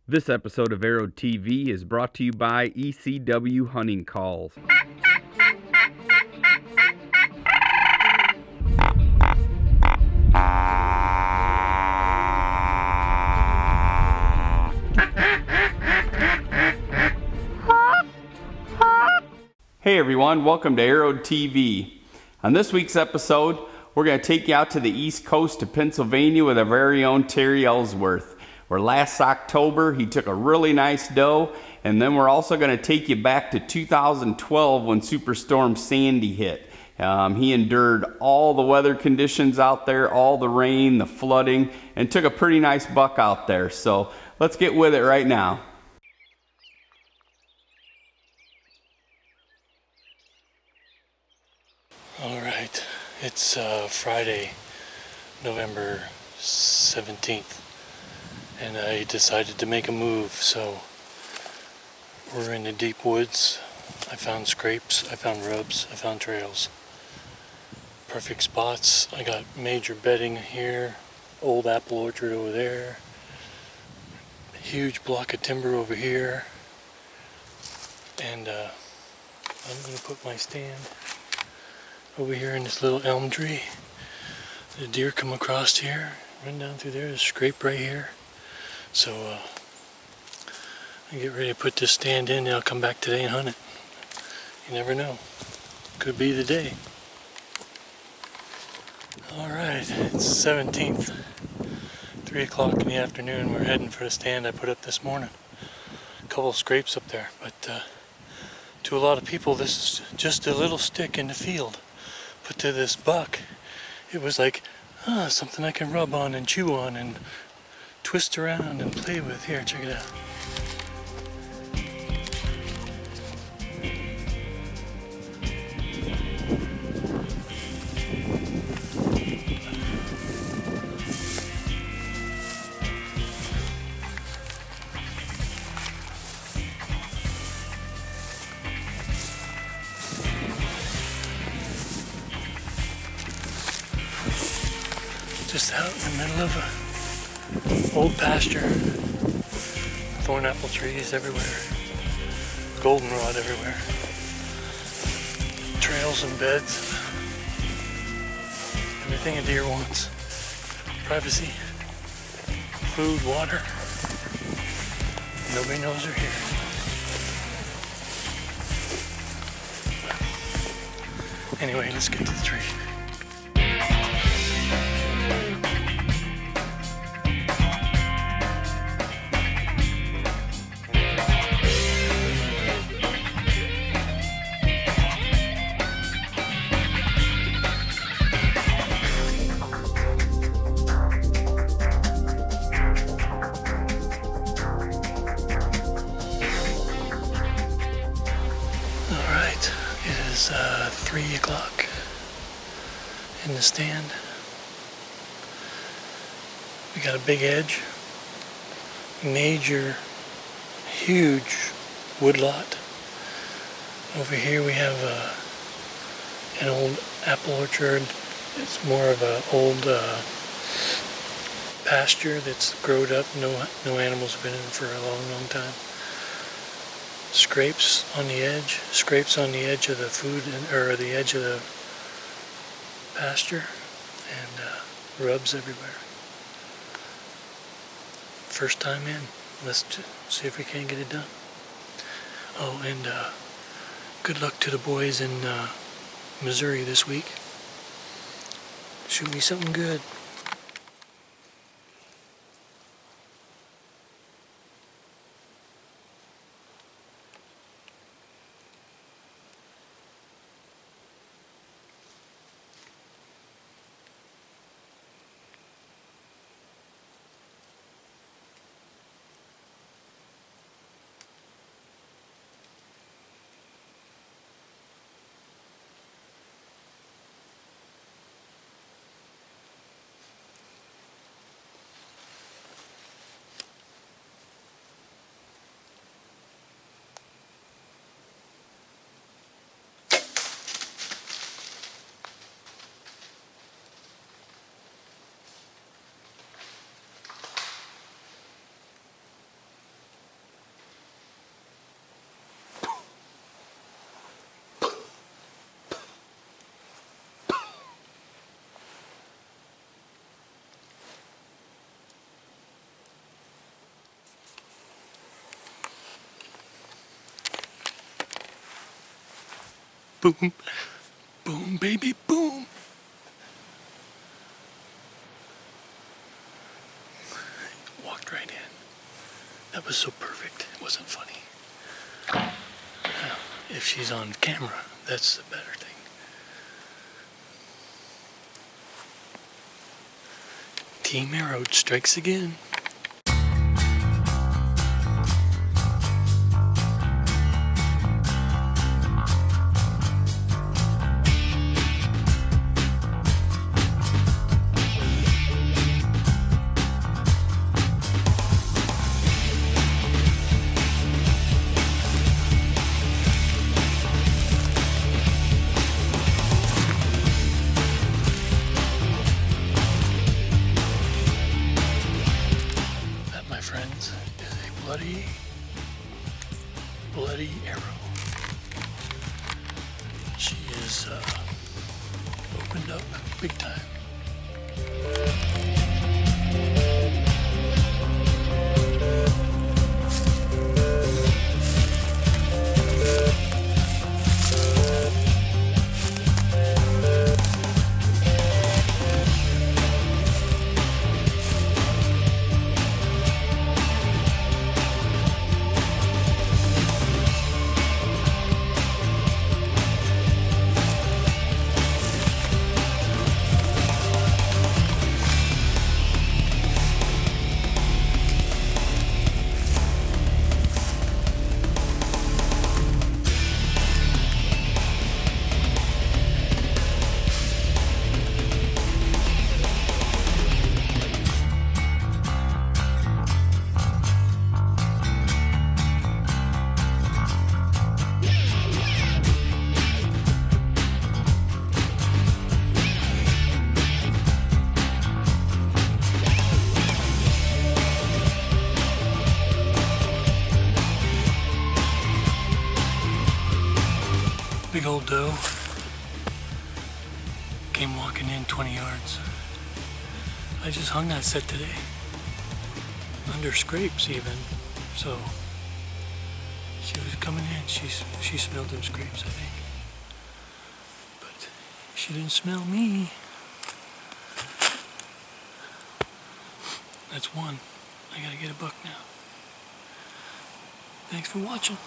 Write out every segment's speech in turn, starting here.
This episode of Arrow TV is brought to you by ECW Hunting Calls. Hey everyone, welcome to Arrow TV. On this week's episode, we're going to take you out to the east coast of Pennsylvania with our very own Terry Ellsworth. Where last October he took a really nice doe, and then we're also going to take you back to 2012 when Superstorm Sandy hit. He endured all the weather conditions out there, all the rain, the flooding, and took a pretty nice buck out there. So let's get with it right now. All right, it's Friday, November 17th, and I decided to make a move. So we're in the deep woods. I found scrapes, I found rubs, I found trails. Perfect spots. I got major bedding here, old apple orchard over there, huge block of timber over here, and I'm going to put my stand over here in this little elm tree. The deer come across here, run down through there, there's a scrape right here. So I get ready to put this stand in, and I'll come back today and hunt it. You never know. Could be the day. Alright, it's 17th. 3 o'clock in the afternoon. We're heading for the stand I put up this morning. A couple of scrapes up there, but to a lot of people this is just a little stick in the field. But to this buck, it was like, something I can rub on and chew on and twist around and play with. Here, check it out. Just out in the middle of a old pasture. Thorn apple trees everywhere. Goldenrod everywhere. Trails and beds. Everything a deer wants. Privacy. Food, water. Nobody knows they're here. Anyway, let's get to the tree. Alright, it is 3 o'clock in the stand. We got a big edge, major, huge woodlot. Over here we have an old apple orchard. It's more of an old pasture that's growed up. No animals have been in it for a long time. Scrapes on the edge of the food, or the edge of the pasture, and rubs everywhere. First time in. Let's see if we can get it done. Oh, and good luck to the boys in Missouri this week. Shoot me something good. Boom. Boom, baby, boom. Walked right in. That was so perfect. It wasn't funny. Now, if she's on camera, that's the better thing. Team Arrow strikes again. Friends, is a bloody arrow. She is opened up big time. Big old doe came walking in 20 yards. I just hung that set today, under scrapes even. So she was coming in. She smelled them scrapes, I think, but she didn't smell me. That's one. I gotta get a buck now. Thanks for watching.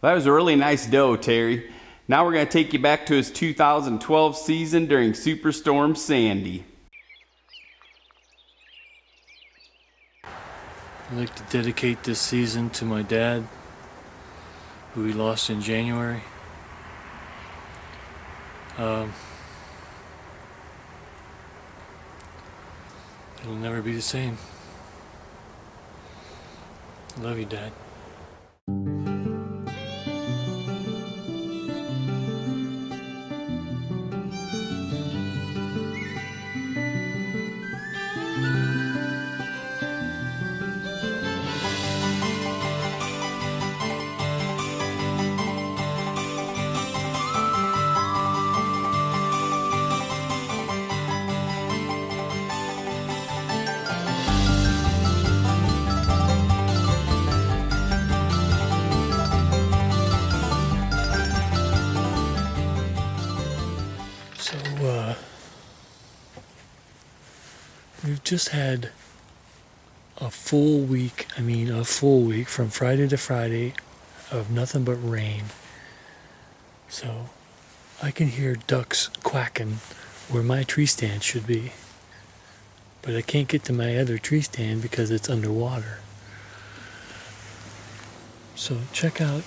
That was a really nice doe, Terry. Now we're going to take you back to his 2012 season during Superstorm Sandy. I'd like to dedicate this season to my dad, who we lost in January. It'll never be the same. I love you, Dad. We've just had a full week from Friday to Friday of nothing but rain. So I can hear ducks quacking where my tree stand should be. But I can't get to my other tree stand because it's underwater. So check out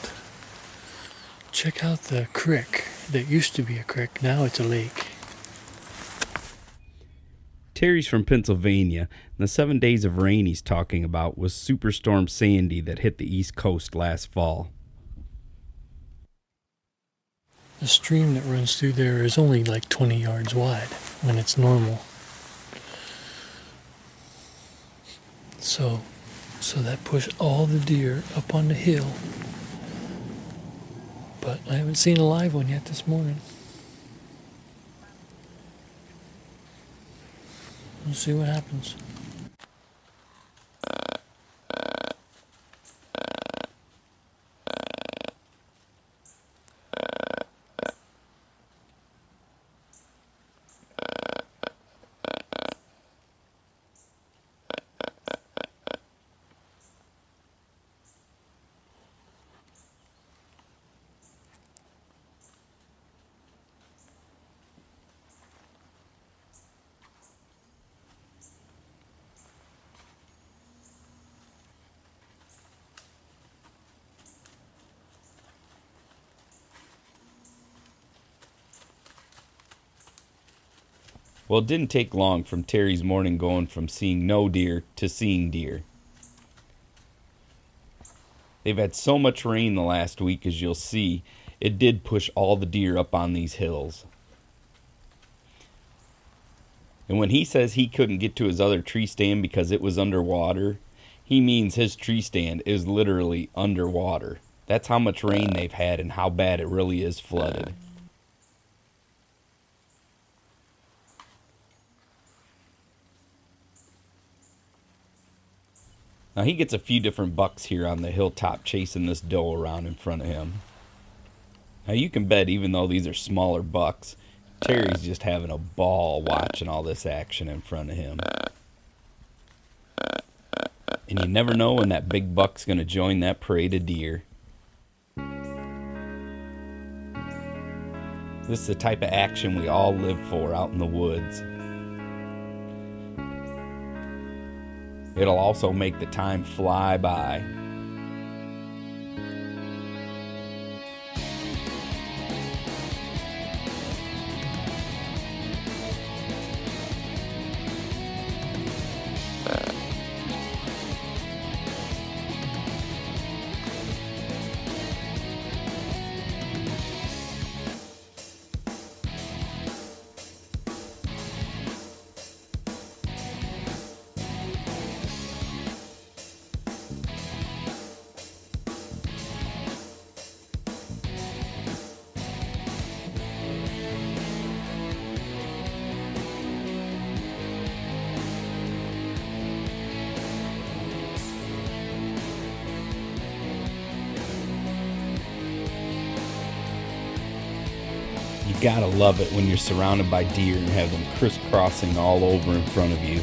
the creek that used to be a creek. Now it's a lake. Terry's from Pennsylvania, and the 7 days of rain he's talking about was Superstorm Sandy that hit the East Coast last fall. The stream that runs through there is only like 20 yards wide when it's normal. So that pushed all the deer up on the hill. But I haven't seen a live one yet this morning. We'll see what happens. Well, it didn't take long from Terry's morning going from seeing no deer to seeing deer. They've had so much rain the last week, as you'll see, it did push all the deer up on these hills. And when he says he couldn't get to his other tree stand because it was underwater, he means his tree stand is literally underwater. That's how much rain they've had and how bad it really is flooded. Now he gets a few different bucks here on the hilltop chasing this doe around in front of him. Now you can bet, even though these are smaller bucks, Terry's just having a ball watching all this action in front of him. And you never know when that big buck's going to join that parade of deer. This is the type of action we all live for out in the woods. It'll also make the time fly by. You gotta love it when you're surrounded by deer and have them crisscrossing all over in front of you.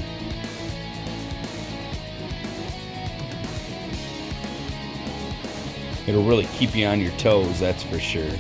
It'll really keep you on your toes, that's for sure.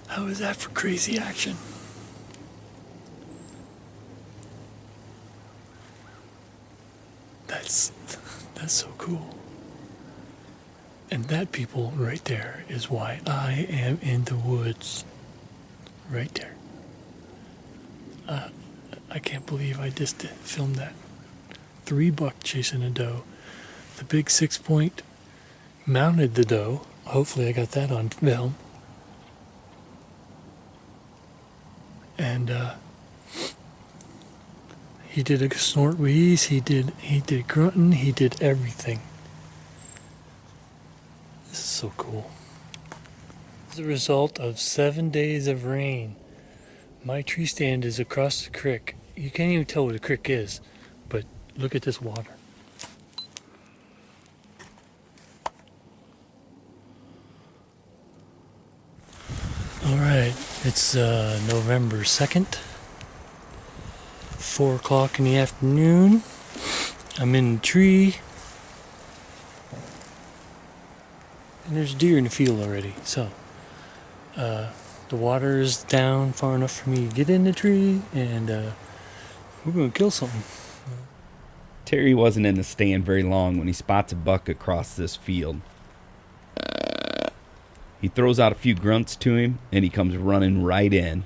How is that for crazy action? That's so cool. And that, people, right there is why I am in the woods. Right there. I can't believe I just filmed that. 3 buck chasing a doe. The big 6-point mounted the doe. Hopefully I got that on film. And he did a snort wheeze, he did grunting, he did everything. This is so cool. As a result of 7 days of rain, my tree stand is across the creek. You can't even tell what a creek is, but look at this water. All right, it's November 2nd, 4 o'clock in the afternoon. I'm in the tree, and there's deer in the field already, so the water is down far enough for me to get in the tree, and we're going to kill something. Terry wasn't in the stand very long when he spots a buck across this field. He throws out a few grunts to him, and he comes running right in.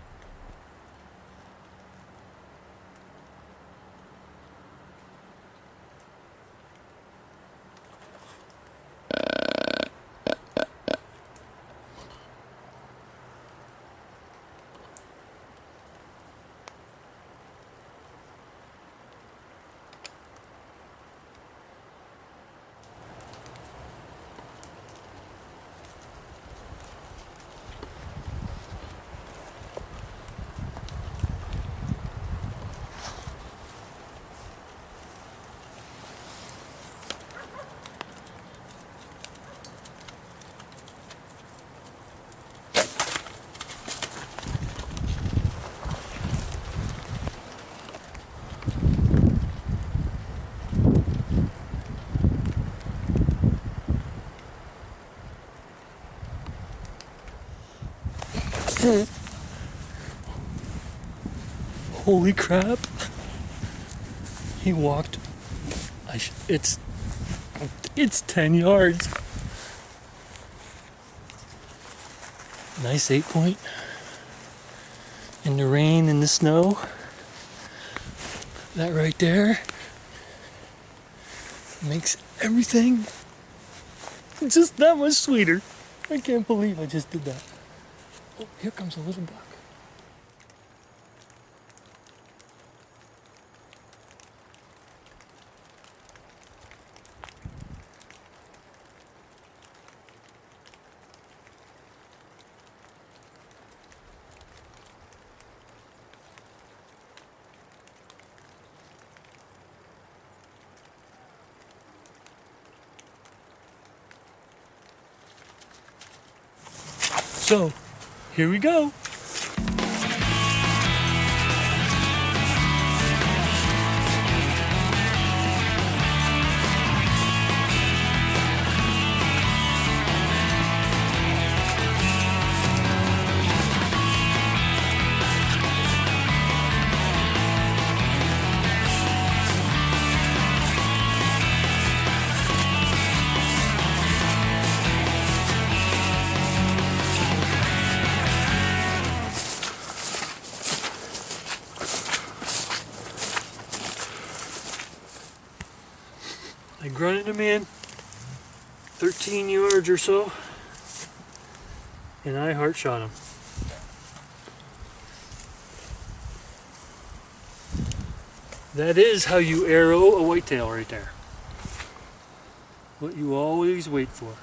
Holy crap. He walked. It's 10 yards. Nice 8-point. In the rain and the snow. That right there makes everything just that much sweeter. I can't believe I just did that. Oh, here comes a little buck. So, here we go. I grunted him in 13 yards or so, and I heart shot him. That is how you arrow a whitetail right there. What you always wait for.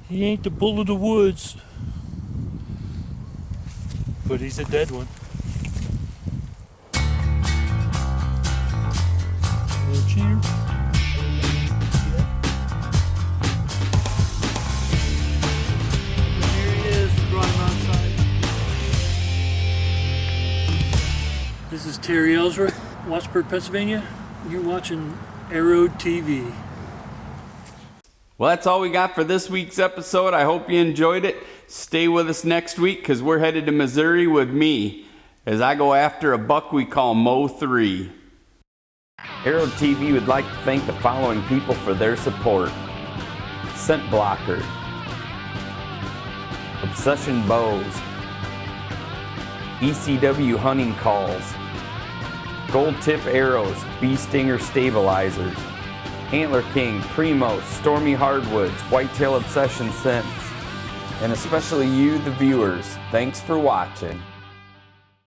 He ain't the bull of the woods, but he's a dead one. A little cheater. Here he is, we brought him outside. This is Terry Ellsworth, Wattsburg, Pennsylvania. You're watching Arrow TV. Well, that's all we got for this week's episode. I hope you enjoyed it. Stay with us next week because we're headed to Missouri with me. as I go after a buck we call Mo 3. Arrow TV would like to thank the following people for their support: Scent Blocker, Obsession Bows, ECW Hunting Calls, Gold Tip Arrows, Bee Stinger Stabilizers, Antler King, Primo, Stormy Hardwoods, Whitetail Obsession Scents, and especially you, the viewers. Thanks for watching.